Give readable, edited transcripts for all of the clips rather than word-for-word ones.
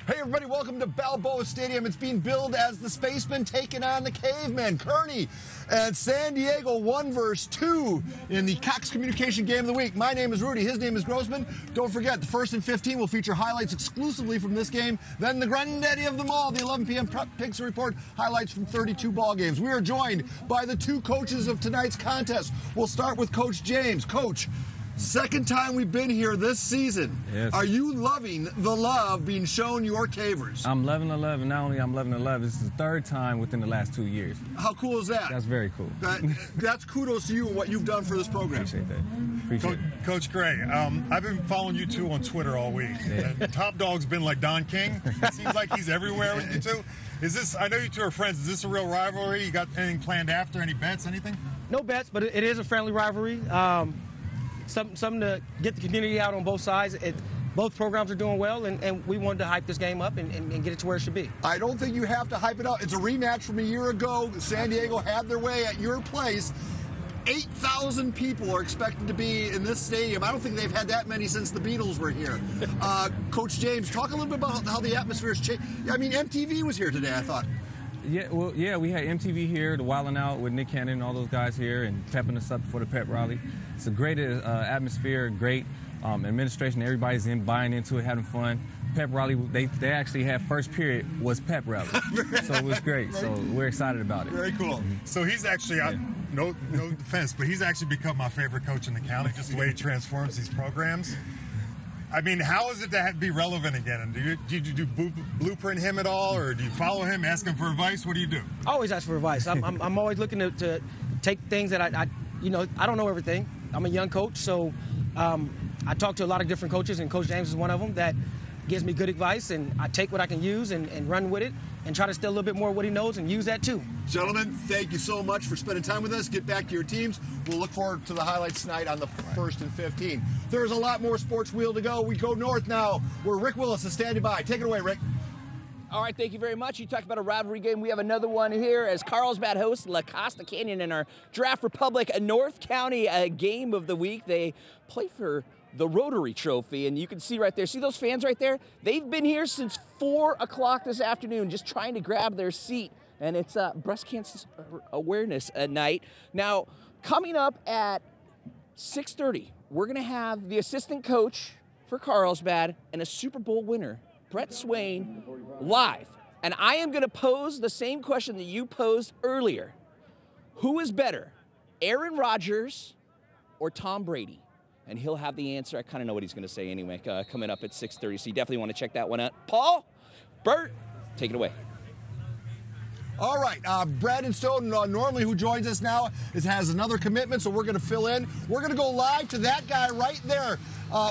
Hey everybody, welcome to Balboa Stadium. It's being billed as the Spacemen taking on the Cavemen. Kearney and San Diego 1 versus 2 in the Cox Communication Game of the Week. My name is Rudy, his name is Grossman. Don't forget, the 1st and 15 will feature highlights exclusively from this game. Then the granddaddy of them all, the 11 p.m. Picks Report, highlights from 32 ball games. We are joined by the 2 coaches of tonight's contest. We'll start with Coach James. Coach, second time we've been here this season. Yes. Are you loving the love being shown your Cavers? I'm loving the love, and not only I'm loving the love, this is the 3rd time within the last 2 years. How cool is that? That's very cool. That's kudos to you and what you've done for this program. Appreciate that. Appreciate it. Coach Gray, I've been following you two on Twitter all week. Yeah. Top Dog's been like Don King. It seems like he's everywhere with you two. Is this? I know you two are friends. Is this a real rivalry? You got anything planned after? Any bets? Anything? No bets, but it is a friendly rivalry. Something to get the community out on both sides. Both programs are doing well, and we wanted to hype this game up and get it to where it should be. I don't think you have to hype it up. It's a rematch from a year ago. San Diego had their way at your place. 8,000 people are expected to be in this stadium. I don't think they've had that many since the Beatles were here. Coach James, talk a little bit about how the atmosphere has changed. I mean, MTV was here today, I thought. Yeah, well, yeah, we had MTV here, the Wildin' Out with Nick Cannon and all those guys here, and pepping us up for the pep rally. It's a great atmosphere, great administration. Everybody's buying into it, having fun. Pep rally, they actually had first period was pep rally, so it was great. So we're excited about it. Very cool. So he's actually, no defense, but he's actually become my favorite coach in the county, just the way he transforms these programs. I mean, how is it to be relevant again? And do you do blueprint him at all, or do you follow him, ask him for advice? What do you do? I always ask for advice. I'm always looking to take things that I don't know everything. I'm a young coach, so I talk to a lot of different coaches, and Coach James is one of them that gives me good advice, and I take what I can use and run with it and try to steal a little bit more of what he knows and use that too. Gentlemen, thank you so much for spending time with us. Get back to your teams. We'll look forward to the highlights tonight on the 1st and 15. There's a lot more sports wheel to go. We go north now, where Rick Willis is standing by. Take it away, Rick. All right, thank you very much. You talked about a rivalry game. We have another one here as CARLSBAD hosts La Costa Canyon in our Draft Republic North County game of the week. They play for the Rotary Trophy, and you can see right there, see those fans right there? They've been here since 4 o'clock this afternoon just trying to grab their seat, and it's Breast Cancer Awareness Night. Now, coming up at 6:30, we're going to have the assistant coach for CARLSBAD and a Super Bowl winner, Brett Swain, live. And I am going to pose the same question that you posed earlier. Who is better, Aaron Rodgers or Tom Brady? And he'll have the answer. I kind of know what he's going to say anyway, coming up at 6:30. So you definitely want to check that one out. Paul, Bert, take it away. All right, Brad Stone, normally who joins us now, has another commitment, so we're going to fill in. We're going to go live to that guy right there.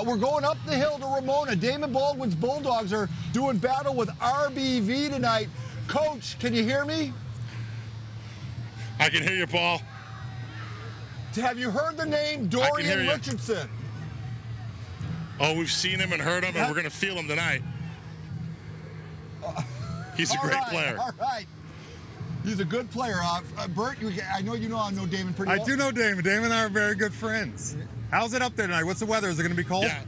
We're going up the hill to Ramona. Damon Baldwin's Bulldogs are doing battle with RBV tonight. Coach, can you hear me? I can hear you, Paul. Have you heard the name Dorian Richardson? Oh, we've seen him and heard him, and we're going to feel him tonight. He's a great player. All right. He's a good player. Bert, I know you know Damon pretty well. I do know Damon. Damon and I are very good friends. How's it up there tonight? What's the weather? Is it going to be cold? Yeah.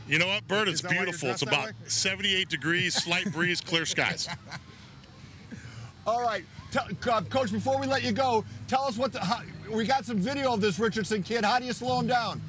You know what, Bert? It's beautiful. It's about 78 degrees, slight breeze, clear skies. All right. Coach, before we let you go, tell us we got some video of this Richardson kid. How do you slow him down?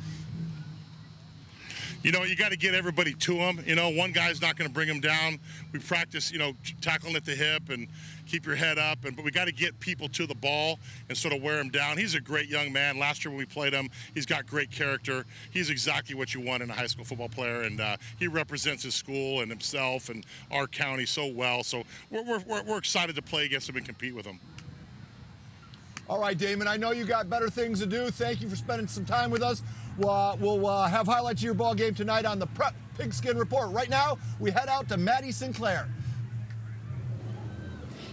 You know, you got to get everybody to him. You know, one guy's not going to bring him down. We practice, tackling at the hip and keep your head up. But we got to get people to the ball and sort of wear him down. He's a great young man. Last year when we played him, he's got great character. He's exactly what you want in a high school football player, and he represents his school and himself and our county so well. So we're excited to play against him and compete with him. All right, Damon, I know you got better things to do. Thank you for spending some time with us. We'll have highlights of your ball game tonight on the Prep Pigskin Report. Right now, we head out to Maddie Sinclair.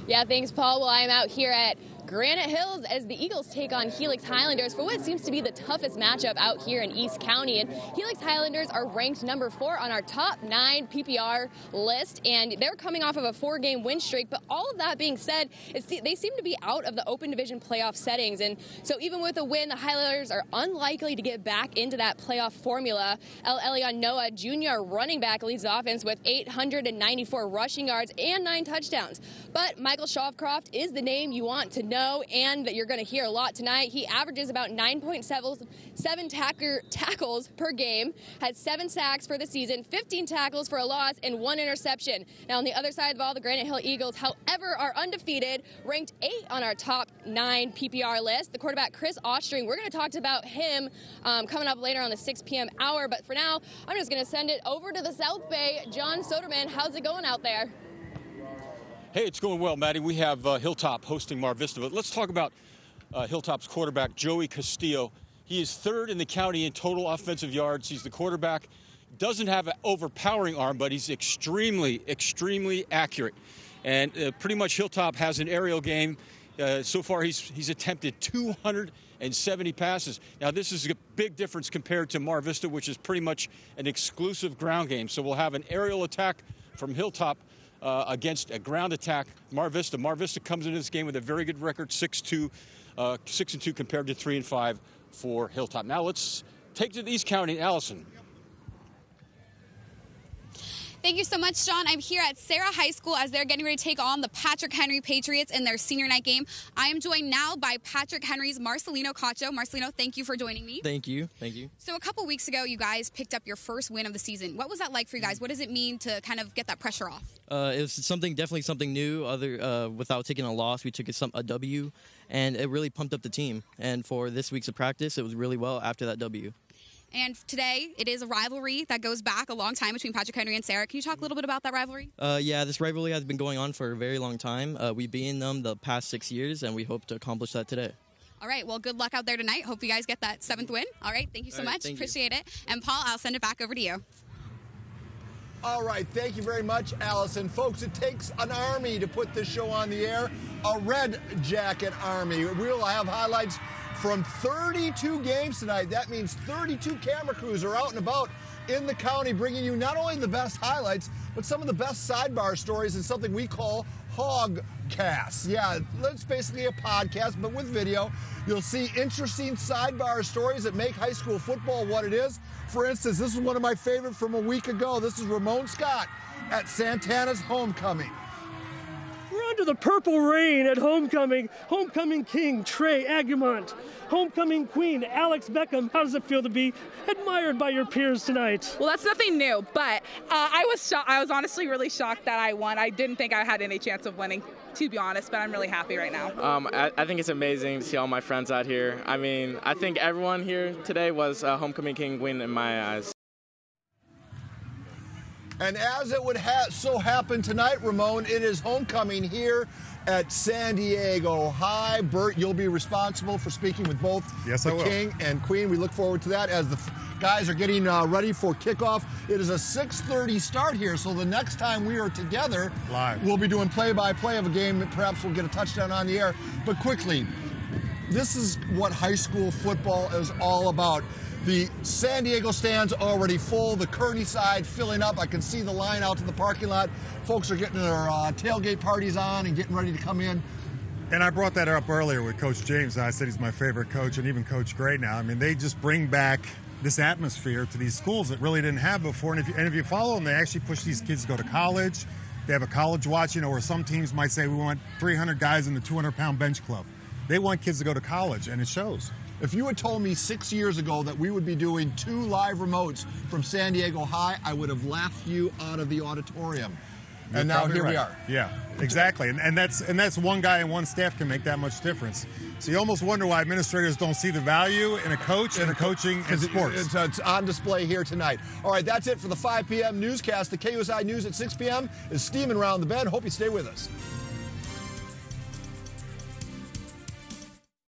Yeah, thanks, Paul. Well, I'm out here at Granite Hills as the Eagles take on Helix Highlanders for what seems to be the toughest matchup out here in East County. And Helix Highlanders are ranked number 4 on our top 9 PPR list, and they're coming off of a 4-game win streak. But all of that being said, they seem to be out of the Open Division playoff settings. And so even with a win, the Highlanders are unlikely to get back into that playoff formula. Elion Noah Jr., running back, leads the offense with 894 rushing yards and 9 touchdowns. But Michael Shavcroft is the name you want to know and that you're going to hear a lot tonight. He averages about 9.7 tackles per game, had 7 sacks for the season, 15 tackles for a loss, and 1 interception. Now, on the other side of the ball, the Granite Hill Eagles, however, are undefeated, ranked 8 on our top 9 PPR list. The quarterback, Chris Ostring, we're going to talk about him coming up later on the 6 p.m. hour. But for now, I'm just going to send it over to the South Bay. John Soderman, how's it going out there? Hey, it's going well, Maddie. We have Hilltop hosting Mar Vista. But let's talk about Hilltop's quarterback, Joey Castillo. He is 3rd in the county in total offensive yards. He's the quarterback. Doesn't have an overpowering arm, but he's extremely, extremely accurate. And pretty much Hilltop has an aerial game. So far, he's attempted 270 passes. Now, this is a big difference compared to Mar Vista, which is pretty much an exclusive ground game. So we'll have an aerial attack from Hilltop against a ground attack, Mar Vista. Mar Vista comes into this game with a very good record, 6-2 compared to 3-5 for Hilltop. Now let's take to the East County. Allison. Thank you so much, John. I'm here at SERRA High School as they're getting ready to take on the Patrick Henry Patriots in their senior night game. I am joined now by Patrick Henry's Marcelino CACHO. Marcelino, thank you for joining me. Thank you. Thank you. So a couple weeks ago, you guys picked up your first win of the season. What was that like for you guys? What does it mean to kind of get that pressure off? It was definitely something new. Without taking a loss, we took a W, and it really pumped up the team. And for this week's of practice, it was really well after that W. And today, it is a rivalry that goes back a long time between Patrick Henry and SERRA. Can you talk a little bit about that rivalry? Yeah, this rivalry has been going on for a very long time. We've beaten them the past 6 years, and we hope to accomplish that today. All right, well, good luck out there tonight. Hope you guys get that 7th win. All right, thank you so much. Appreciate it. And Paul, I'll send it back over to you. All right, thank you very much, Allison. Folks, it takes an army to put this show on the air, a Red Jacket Army. We'll have highlights from 32 games tonight. That means 32 camera crews are out and about in the county bringing you not only the best highlights, but some of the best sidebar stories in something we call Hogcasts. Yeah, it's basically a podcast, but with video. You'll see interesting sidebar stories that make high school football what it is. For instance, this is one of my favorites from a week ago. This is Ramon Scott at Santana's homecoming. We're under the purple rain at homecoming. Homecoming king Trey Agumont. Homecoming queen Alex Beckham. How does it feel to be admired by your peers tonight? Well, that's nothing new, but I was shocked. I was honestly really shocked that I won. I didn't think I had any chance of winning, to be honest, but I'm really happy right now. I think it's amazing to see all my friends out here. I mean, I think everyone here today was a homecoming king win in my eyes. And as it would so happen tonight, Ramon, it is homecoming here at San Diego High. Bert, you'll be responsible for speaking with both the king and queen. We look forward to that as the guys are getting ready for kickoff. It is a 6:30 start here, so the next time we are together, live, we'll be doing play-by-play of a game. Perhaps we'll get a touchdown on the air. But quickly, this is what high school football is all about. The San Diego stands already full, the Kearney side filling up. I can see the line out to the parking lot. Folks are getting their tailgate parties on and getting ready to come in. And I brought that up earlier with Coach James. I said he's my favorite coach, and even Coach Gray now. I mean, they just bring back this atmosphere to these schools that really didn't have before. And if you follow them, they actually push these kids to go to college. They have a college watch, where some teams might say we want 300 guys in the 200-pound bench club. They want kids to go to college, and it shows. If you had told me 6 years ago that we would be doing 2 live remotes from San Diego High, I would have laughed you out of the auditorium. And now here we are. Yeah, exactly. And that's one guy and one staff can make that much difference. So you almost wonder why administrators don't see the value in a coach and a coaching in sports. It's on display here tonight. All right, that's it for the 5 p.m. newscast. The KUSI News at 6 p.m. is steaming around the bend. Hope you stay with us.